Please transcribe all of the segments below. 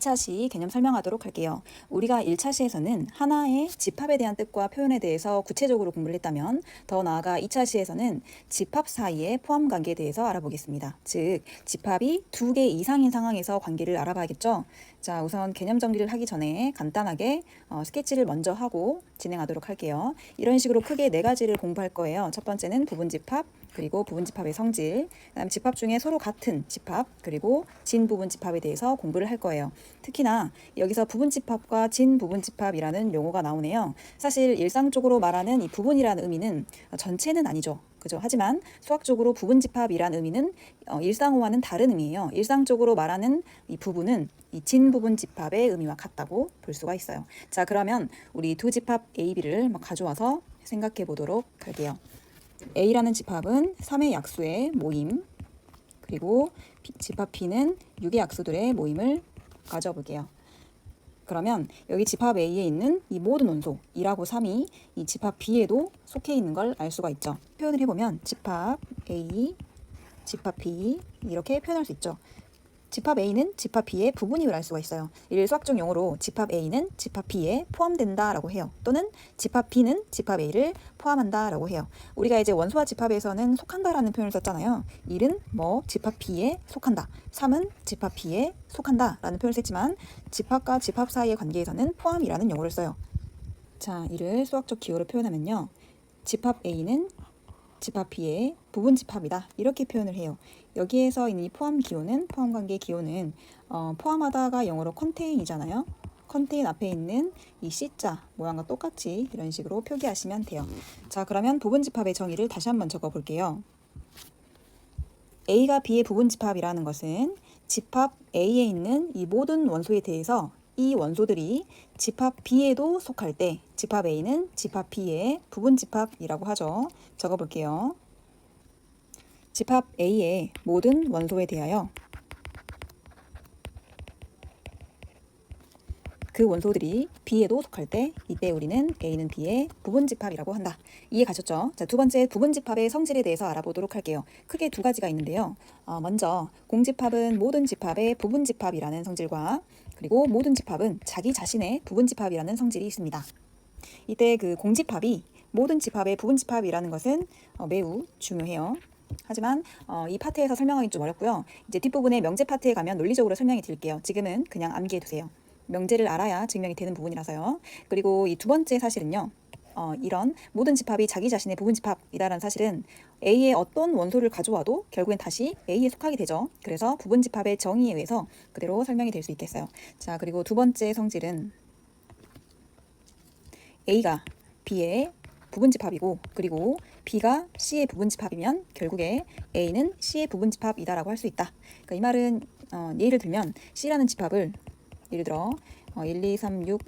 2차 시 개념 설명하도록 할게요. 우리가 1차 시에서는 하나의 집합에 대한 뜻과 표현에 대해서 구체적으로 공부를 했다면 더 나아가 2차 시에서는 집합 사이의 포함 관계에 대해서 알아보겠습니다. 즉, 집합이 2개 이상인 상황에서 관계를 알아봐야겠죠. 자, 우선 개념 정리를 하기 전에 간단하게 스케치를 먼저 하고 진행하도록 할게요. 이런 식으로 크게 4가지를 공부할 거예요. 첫 번째는 부분집합, 그리고 부분집합의 성질, 그다음 집합 중에 서로 같은 집합, 그리고 진부분집합에 대해서 공부를 할 거예요. 특히나 여기서 부분집합과 진부분집합이라는 용어가 나오네요. 사실 일상적으로 말하는 이 부분이라는 의미는 전체는 아니죠. 그죠? 하지만 수학적으로 부분집합이라는 의미는 일상어와는 다른 의미예요. 일상적으로 말하는 이 부분은 이 진부분집합의 의미와 같다고 볼 수가 있어요. 자, 그러면 우리 두 집합 A, B를 가져와서 생각해 보도록 할게요. A라는 집합은 3의 약수의 모임, 그리고 집합 B는 6의 약수들의 모임을 가져볼게요. 그러면 여기 집합 A에 있는 이 모든 원소 2하고 3이 이 집합 B에도 속해 있는 걸 알 수가 있죠. 표현을 해보면 집합 A, 집합 B 이렇게 표현할 수 있죠. 집합 A는 집합 B의 부분임을 알 수가 있어요. 이를 수학적 용어로 집합 A는 집합 B에 포함된다라고 해요. 또는 집합 B는 집합 A를 포함한다라고 해요. 우리가 이제 원소와 집합에서는 속한다라는 표현을 썼잖아요. 1은 집합 B에 속한다. 3은 집합 B에 속한다라는 표현을 썼지만 집합과 집합 사이의 관계에서는 포함이라는 용어를 써요. 자, 이를 수학적 기호로 표현하면요. 집합 A는 집합 B의 부분 집합이다. 이렇게 표현을 해요. 여기에서 이 포함 기호는 포함 관계 기호는 포함하다가 영어로 컨테인이잖아요. 컨테인 앞에 있는 이 C자 모양과 똑같이 이런 식으로 표기하시면 돼요. 자, 그러면 부분 집합의 정의를 다시 한번 적어 볼게요. A가 B의 부분 집합이라는 것은 집합 A에 있는 이 모든 원소에 대해서 이 원소들이 집합 B에도 속할 때 집합 A는 집합 B의 부분 집합이라고 하죠. 적어볼게요. 집합 A의 모든 원소에 대하여 그 원소들이 B에도 속할 때 이때 우리는 A는 B의 부분 집합이라고 한다. 이해 가셨죠? 자, 두 번째 부분 집합의 성질에 대해서 알아보도록 할게요. 크게 2가지가 있는데요. 먼저 공집합은 모든 집합의 부분 집합이라는 성질과 그리고 모든 집합은 자기 자신의 부분 집합이라는 성질이 있습니다. 이때 그 공집합이 모든 집합의 부분 집합이라는 것은 매우 중요해요. 하지만 이 파트에서 설명하기 좀 어렵고요. 이제 뒷부분에 명제 파트에 가면 논리적으로 설명해 드릴게요. 지금은 그냥 암기해 두세요. 명제를 알아야 증명이 되는 부분이라서요. 그리고 이 두 번째 사실은요. 이런 모든 집합이 자기 자신의 부분 집합이다라는 사실은 A의 어떤 원소를 가져와도 결국엔 다시 A에 속하게 되죠. 그래서 부분 집합의 정의에 의해서 그대로 설명이 될 수 있겠어요. 자, 그리고 두 번째 성질은 A가 B의 부분집합이고 그리고 B가 C의 부분집합이면 결국에 A는 C의 부분집합이다라고 할 수 있다. 그러니까 이 말은 예를 들면 C라는 집합을 예를 들어 1, 2, 3, 6,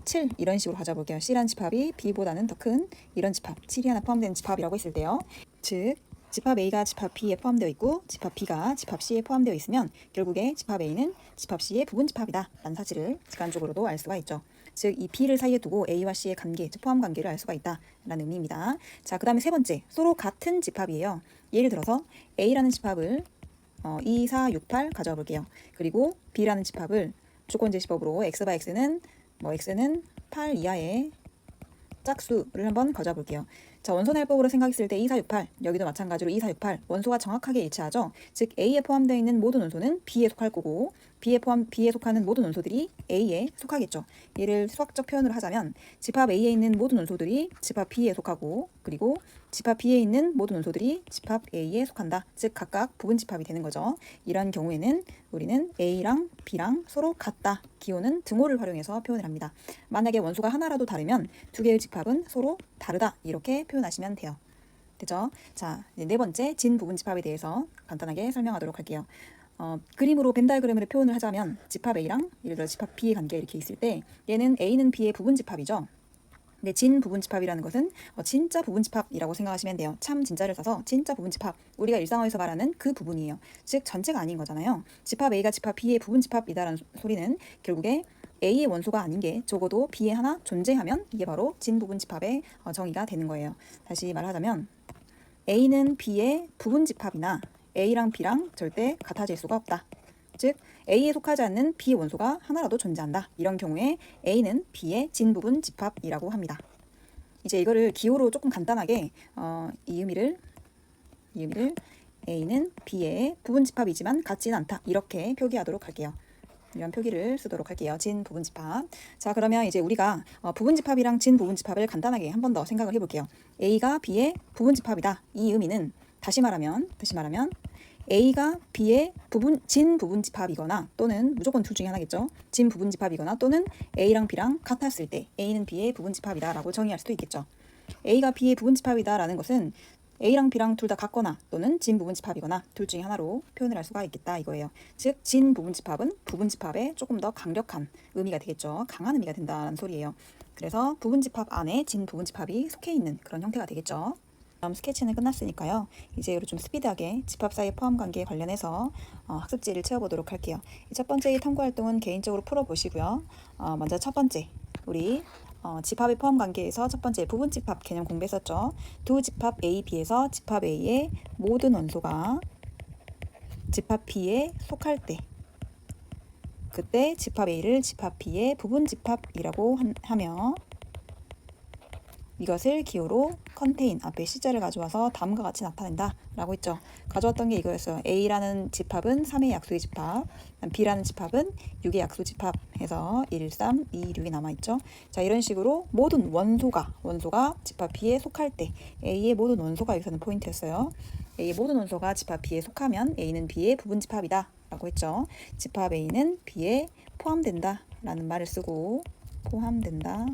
7 이런 식으로 가져볼게요. C라는 집합이 B보다는 더 큰 이런 집합, 7이 하나 포함되는 집합이라고 했을 때요. 즉 집합 A가 집합 B에 포함되어 있고 집합 B가 집합 C에 포함되어 있으면 결국에 집합 A는 집합 C의 부분집합이다 라는 사실을 직관적으로도 알 수가 있죠. 즉 이 B를 사이에 두고 A와 C의 관계, 즉 포함 관계를 알 수가 있다라는 의미입니다. 자, 그 다음에 세 번째, 서로 같은 집합이에요. 예를 들어서 A라는 집합을 2, 4, 6, 8 가져와 볼게요. 그리고 B라는 집합을 조건제시법으로 x 바 x는 x는 8 이하의 짝수를 한번 가져와 볼게요. 자, 원소날법으로 생각했을 때 2, 4, 6, 8 여기도 마찬가지로 2, 4, 6, 8 원소가 정확하게 일치하죠. 즉 A에 포함되어 있는 모든 원소는 B에 속할 거고 B에 속하는 모든 원소들이 A에 속하겠죠. 얘를 수학적 표현으로 하자면 집합 A에 있는 모든 원소들이 집합 B에 속하고 그리고 집합 B에 있는 모든 원소들이 집합 A에 속한다. 즉 각각 부분 집합이 되는 거죠. 이런 경우에는 우리는 A랑 B랑 서로 같다. 기호는 등호를 활용해서 표현을 합니다. 만약에 원소가 하나라도 다르면 두 개의 집합은 서로 다르다. 이렇게 표현하시면 돼요. 되죠? 자, 네 번째 진 부분 집합에 대해서 간단하게 설명하도록 할게요. 그림으로 벤 다이어그램으로 표현을 하자면 집합 A랑 예를 들어 집합 B의 관계 이렇게 있을 때 얘는 A는 B의 부분 집합이죠. 근데 진 부분 집합이라는 것은 진짜 부분 집합이라고 생각하시면 돼요. 참 진짜를 써서 진짜 부분 집합. 우리가 일상어에서 말하는 그 부분이에요. 즉 전체가 아닌 거잖아요. 집합 A가 집합 B의 부분 집합이다라는 소리는 결국에 A의 원소가 아닌 게 적어도 B에 하나 존재하면 이게 바로 진 부분 집합의 정의가 되는 거예요. 다시 말하자면 A는 B의 부분 집합이나 A랑 B랑 절대 같아질 수가 없다. 즉 A에 속하지 않는 B 원소가 하나라도 존재한다. 이런 경우에 A는 B의 진부분 집합이라고 합니다. 이제 이거를 기호로 조금 간단하게 이 의미를 A는 B의 부분 집합이지만 같지는 않다. 이렇게 표기하도록 할게요. 이런 표기를 쓰도록 할게요. 진 부분 집합. 자, 그러면 이제 우리가 부분 집합이랑 진 부분 집합을 간단하게 한 번 더 생각을 해볼게요. A가 B의 부분 집합이다. 이 의미는 다시 말하면 A가 B의 진 부분 집합이거나 또는 무조건 둘 중에 하나겠죠. 진 부분 집합이거나 또는 A랑 B랑 같았을 때 A는 B의 부분 집합이다라고 정의할 수도 있겠죠. A가 B의 부분 집합이다라는 것은 A랑 B랑 둘 다 같거나 또는 진 부분 집합이거나 둘 중에 하나로 표현을 할 수가 있겠다 이거예요. 즉 진 부분 집합은 부분 집합에 조금 더 강력한 의미가 되겠죠. 강한 의미가 된다는 소리예요. 그래서 부분 집합 안에 진 부분 집합이 속해 있는 그런 형태가 되겠죠. 다음 스케치는 끝났으니까요. 이제 좀 스피드하게 집합 사이 포함 관계에 관련해서 학습지를 채워보도록 할게요. 첫 번째 탐구 활동은 개인적으로 풀어보시고요. 먼저 첫 번째 우리 집합의 포함 관계에서 첫 번째 부분 집합 개념 공부했었죠. 두 집합 A, B에서 집합 A의 모든 원소가 집합 B에 속할 때 그때 집합 A를 집합 B의 부분 집합이라고 하며 이것을 기호로 컨테인 앞에 시자를 가져와서 다음과 같이 나타낸다 라고 했죠. 가져왔던 게 이거였어요. A라는 집합은 3의 약수의 집합, B라는 집합은 6의 약수 집합 해서 1, 3, 2, 6이 남아있죠. 자, 이런 식으로 모든 원소가 집합 B에 속할 때 A의 모든 원소가 여기서는 포인트였어요. A의 모든 원소가 집합 B에 속하면 A는 B의 부분 집합이다 라고 했죠. 집합 A는 B에 포함된다 라는 말을 쓰고 포함된다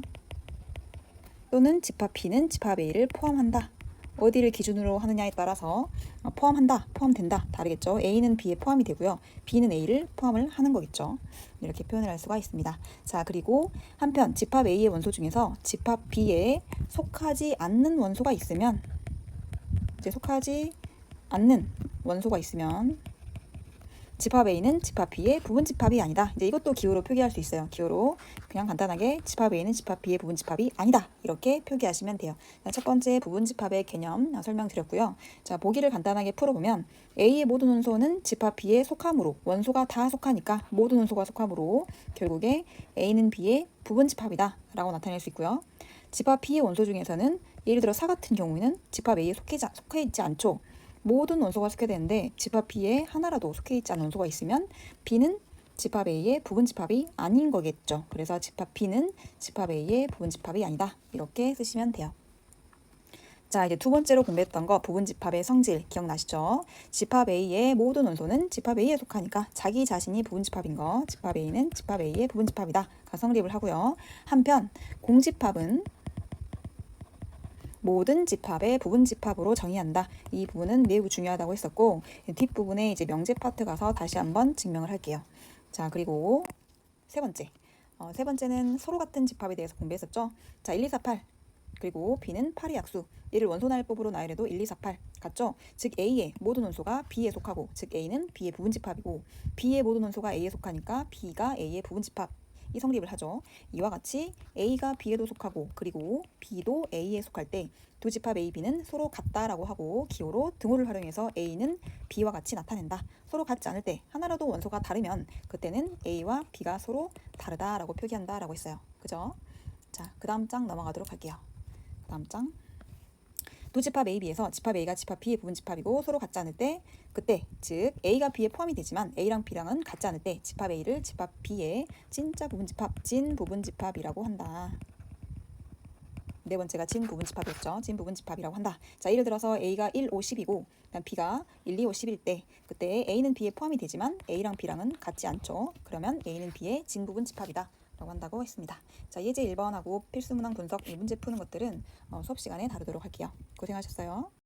또는 집합 B는 집합 A를 포함한다. 어디를 기준으로 하느냐에 따라서 포함한다, 포함된다 다르겠죠. A는 B에 포함이 되고요. B는 A를 포함을 하는 거겠죠. 이렇게 표현을 할 수가 있습니다. 자, 그리고 한편 집합 A의 원소 중에서 집합 B에 속하지 않는 원소가 있으면 속하지 않는 원소가 있으면 집합 A는 집합 B의 부분 집합이 아니다. 이제 이것도 기호로 표기할 수 있어요. 기호로 그냥 간단하게 집합 A는 집합 B의 부분 집합이 아니다. 이렇게 표기하시면 돼요. 첫 번째 부분 집합의 개념 설명드렸고요. 자, 보기를 간단하게 풀어보면 A의 모든 원소는 집합 B에 속함으로 원소가 다 속하니까 모든 원소가 속함으로 결국에 A는 B의 부분 집합이다 라고 나타낼 수 있고요. 집합 B의 원소 중에서는 예를 들어 4 같은 경우에는 집합 A에 속해 있지 않죠. 모든 원소가 속해 되는데 집합 B에 하나라도 속해 있지 않은 원소가 있으면 B는 집합 A의 부분 집합이 아닌 거겠죠. 그래서 집합 B는 집합 A의 부분 집합이 아니다. 이렇게 쓰시면 돼요. 자, 이제 두 번째로 공부했던 거 부분 집합의 성질 기억나시죠? 집합 A의 모든 원소는 집합 A에 속하니까 자기 자신이 부분 집합인 거 집합 A는 집합 A의 부분 집합이다. 성립을 하고요. 한편 공집합은 모든 집합의 부분 집합으로 정의한다. 이 부분은 매우 중요하다고 했었고 뒷부분에 이제 명제 파트 가서 다시 한번 증명을 할게요. 자, 그리고 세 번째는 서로 같은 집합에 대해서 공부했었죠. 자, 1, 2, 4, 8 그리고 B는 8의 약수. 얘를 원소나열법으로 나열해도 1, 2, 4, 8 같죠? 즉 A의 모든 원소가 B에 속하고 즉 A는 B의 부분 집합이고 B의 모든 원소가 A에 속하니까 B가 A의 부분 집합 이 성립을 하죠. 이와 같이 A가 B에도 속하고 그리고 B도 A에 속할 때 두 집합 A, B는 서로 같다라고 하고 기호로 등호를 활용해서 A는 B와 같이 나타낸다. 서로 같지 않을 때 하나라도 원소가 다르면 그때는 A와 B가 서로 다르다라고 표기한다라고 했어요. 그죠? 자, 그 다음 장 넘어가도록 할게요. 그 다음 장. 두 집합 A, B에서 집합 A가 집합 B의 부분 집합이고 서로 같지 않을 때 그때 즉 A가 B에 포함이 되지만 A랑 B랑은 같지 않을 때 집합 A를 집합 B의 진짜 부분 집합, 진 부분 집합이라고 한다. 네 번째가 진 부분 집합이었죠. 진 부분 집합이라고 한다. 자, 예를 들어서 A가 1, 5, 10이고 B가 1, 2, 5, 10일 때 그때 A는 B에 포함이 되지만 A랑 B랑은 같지 않죠. 그러면 A는 B의 진 부분 집합이다. 라고 한다고 했습니다. 자, 예제 1번하고 필수 문항 분석 이 문제 푸는 것들은 수업 시간에 다루도록 할게요. 고생하셨어요.